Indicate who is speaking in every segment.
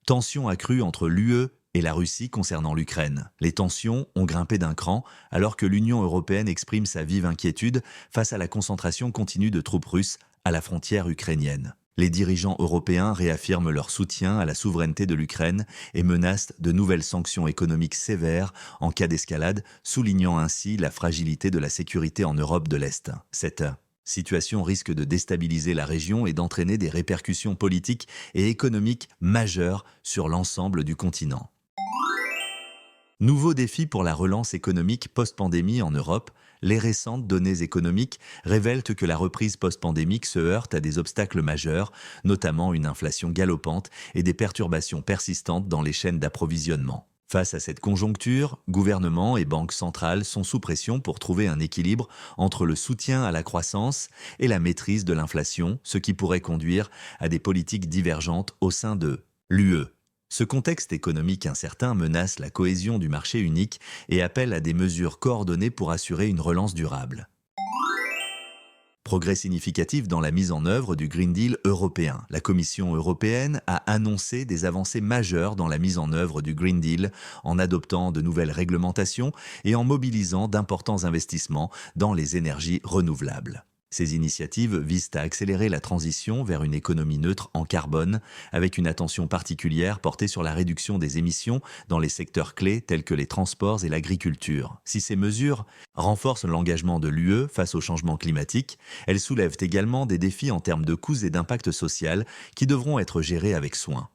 Speaker 1: Tensions accrues entre l'UE et la Russie concernant l'Ukraine. Les tensions ont grimpé d'un cran alors que l'Union européenne exprime sa vive inquiétude face à la concentration continue de troupes russes à la frontière ukrainienne. Les dirigeants européens réaffirment leur soutien à la souveraineté de l'Ukraine et menacent de nouvelles sanctions économiques sévères en cas d'escalade, soulignant ainsi la fragilité de la sécurité en Europe de l'Est. Cette situation risque de déstabiliser la région et d'entraîner des répercussions politiques et économiques majeures sur l'ensemble du continent. Nouveau défi pour la relance économique post-pandémie en Europe, les récentes données économiques révèlent que la reprise post-pandémique se heurte à des obstacles majeurs, notamment une inflation galopante et des perturbations persistantes dans les chaînes d'approvisionnement. Face à cette conjoncture, gouvernements et banques centrales sont sous pression pour trouver un équilibre entre le soutien à la croissance et la maîtrise de l'inflation, ce qui pourrait conduire à des politiques divergentes au sein de l'UE. Ce contexte économique incertain menace la cohésion du marché unique et appelle à des mesures coordonnées pour assurer une relance durable. Progrès significatif dans la mise en œuvre du Green Deal européen. La Commission européenne a annoncé des avancées majeures dans la mise en œuvre du Green Deal en adoptant de nouvelles réglementations et en mobilisant d'importants investissements dans les énergies renouvelables. Ces initiatives visent à accélérer la transition vers une économie neutre en carbone, avec une attention particulière portée sur la réduction des émissions dans les secteurs clés tels que les transports et l'agriculture. Si ces mesures renforcent l'engagement de l'UE face au changement climatique, elles soulèvent également des défis en termes de coûts et d'impact social qui devront être gérés avec soin.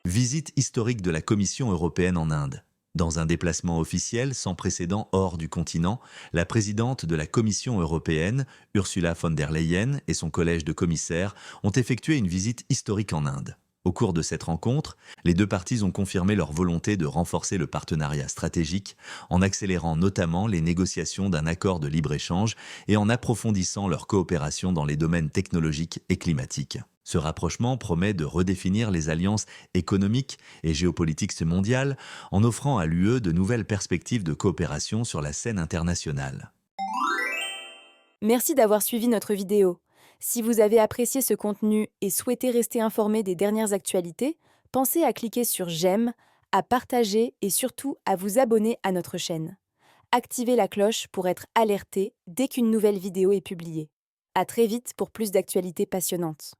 Speaker 1: Visite historique de la Commission européenne en Inde. Dans un déplacement officiel sans précédent hors du continent, la présidente de la Commission européenne, Ursula von der Leyen, et son collège de commissaires ont effectué une visite historique en Inde. Au cours de cette rencontre, les deux parties ont confirmé leur volonté de renforcer le partenariat stratégique en accélérant notamment les négociations d'un accord de libre-échange et en approfondissant leur coopération dans les domaines technologiques et climatiques. Ce rapprochement promet de redéfinir les alliances économiques et géopolitiques mondiales en offrant à l'UE de nouvelles perspectives de coopération sur la scène internationale.
Speaker 2: Merci d'avoir suivi notre vidéo. Si vous avez apprécié ce contenu et souhaitez rester informé des dernières actualités, pensez à cliquer sur j'aime, à partager et surtout à vous abonner à notre chaîne. Activez la cloche pour être alerté dès qu'une nouvelle vidéo est publiée. À très vite pour plus d'actualités passionnantes.